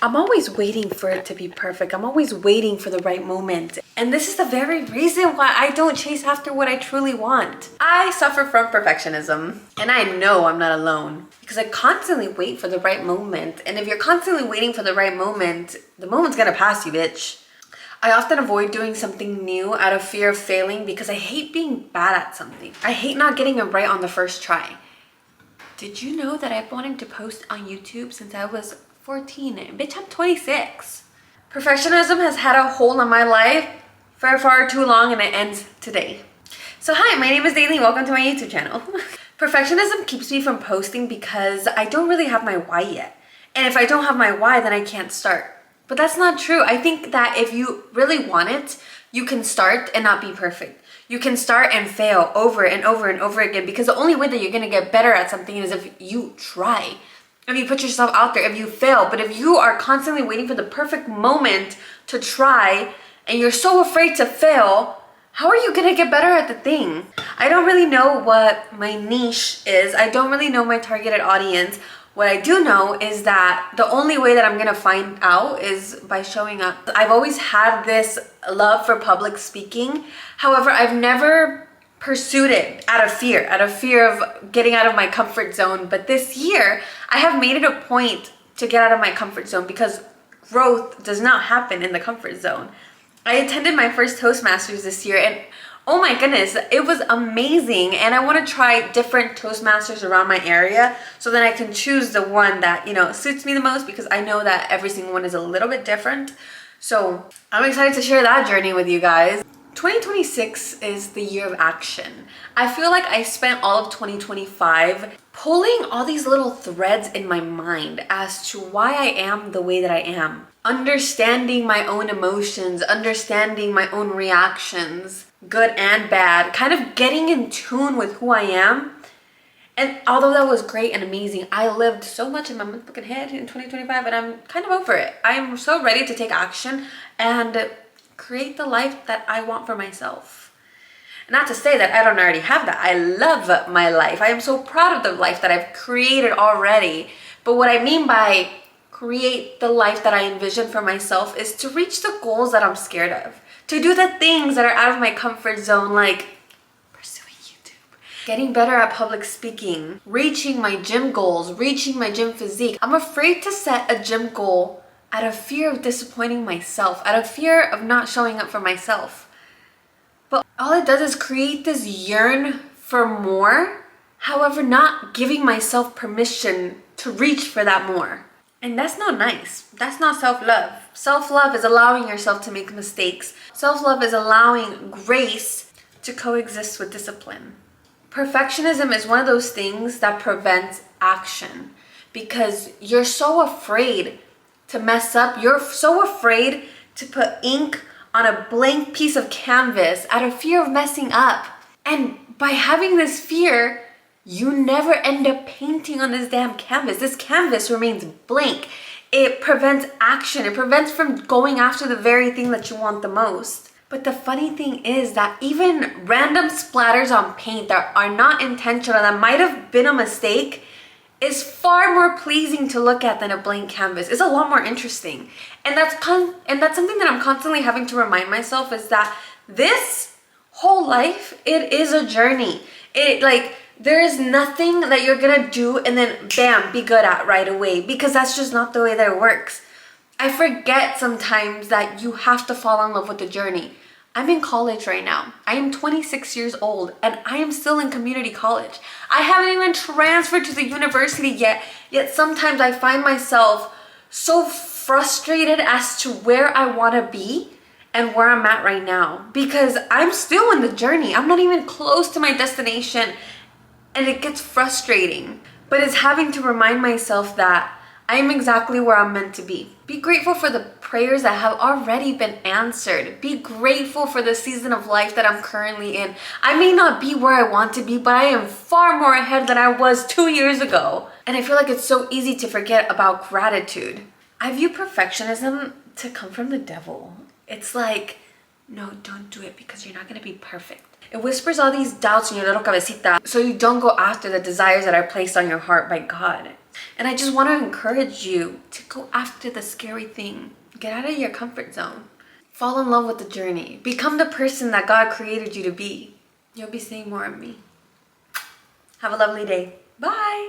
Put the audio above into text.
I'm always waiting for it to be perfect. I'm always waiting for the right moment. And this is the very reason why I don't chase after what I truly want. I suffer from perfectionism, and I know I'm not alone because I constantly wait for the right moment. And if you're constantly waiting for the right moment, the moment's gonna pass you, bitch. I often avoid doing something new out of fear of failing because I hate being bad at something. I hate not getting it right on the first try. Did you know that I've wanted to post on YouTube since I was 14? Bitch, I'm 26. Perfectionism has had a hold on my life for far too long, and it ends today. So hi, my name is Daily. Welcome to my YouTube channel. Perfectionism keeps me from posting because I don't really have my why yet. And if I don't have my why, then I can't start. But that's not true. I think that if you really want it, you can start and not be perfect. You can start and fail over and over and over again, because the only way that you're gonna get better at something is if you try. If you put yourself out there, if you fail. But if you are constantly waiting for the perfect moment to try and you're so afraid to fail, how are you gonna get better at the thing? I don't really know what my niche is. I don't really know my targeted audience. What I do know is that the only way that I'm gonna find out is by showing up. I've always had this love for public speaking. However, I've never pursued it out of fear of getting out of my comfort zone. But this year, I have made it a point to get out of my comfort zone because growth does not happen in the comfort zone. I attended my first Toastmasters this year, and oh my goodness, it was amazing. And I want to try different Toastmasters around my area so then I can choose the one that, suits me the most, because I know that every single one is a little bit different. So I'm excited to share that journey with you guys. 2026 is the year of action. I feel like I spent all of 2025 pulling all these little threads in my mind as to why I am the way that I am. Understanding my own emotions, understanding my own reactions, good and bad, kind of getting in tune with who I am. And although that was great and amazing, I lived so much in my motherfucking head in 2025, and I'm kind of over it. I'm so ready to take action and create the life that I want for myself. Not to say that I don't already have that. I love my life. I am so proud of the life that I've created already. But what I mean by create the life that I envision for myself is to reach the goals that I'm scared of. To do the things that are out of my comfort zone, like pursuing YouTube, getting better at public speaking, reaching my gym goals, reaching my gym physique. I'm afraid to set a gym goal out of fear of disappointing myself, out of fear of not showing up for myself. But all it does is create this yearn for more, however, not giving myself permission to reach for that more. And that's not nice. That's not self-love. Self-love is allowing yourself to make mistakes. Self-love is allowing grace to coexist with discipline. Perfectionism is one of those things that prevents action because you're so afraid to mess up. You're so afraid to put ink on a blank piece of canvas out of fear of messing up. And by having this fear, you never end up painting on this damn canvas. This canvas remains blank. It prevents action. It prevents from going after the very thing that you want the most. But the funny thing is that even random splatters on paint that are not intentional, that might have been a mistake, is far more pleasing to look at than a blank canvas. It's a lot more interesting. And that's something that I'm constantly having to remind myself, is that this whole life, it is a journey. There is nothing that you're gonna do and then bam, be good at right away, because that's just not the way that it works. I forget sometimes that you have to fall in love with the journey. I'm in college right now. I am 26 years old and I am still in community college. I haven't even transferred to the university yet sometimes I find myself so frustrated as to where I want to be and where I'm at right now, because I'm still in the journey. I'm not even close to my destination, and it gets frustrating. But it's having to remind myself that I'm exactly where I'm meant to be. Be grateful for the prayers that have already been answered. Be grateful for the season of life that I'm currently in. I may not be where I want to be, but I am far more ahead than I was 2 years ago. And I feel like it's so easy to forget about gratitude. I view perfectionism to come from the devil. It's like, no, don't do it because you're not gonna be perfect. It whispers all these doubts in your little cabecita so you don't go after the desires that are placed on your heart by God. And I just want to encourage you to go after the scary thing. Get out of your comfort zone. Fall in love with the journey. Become the person that God created you to be. You'll be seeing more of me. Have a lovely day. Bye.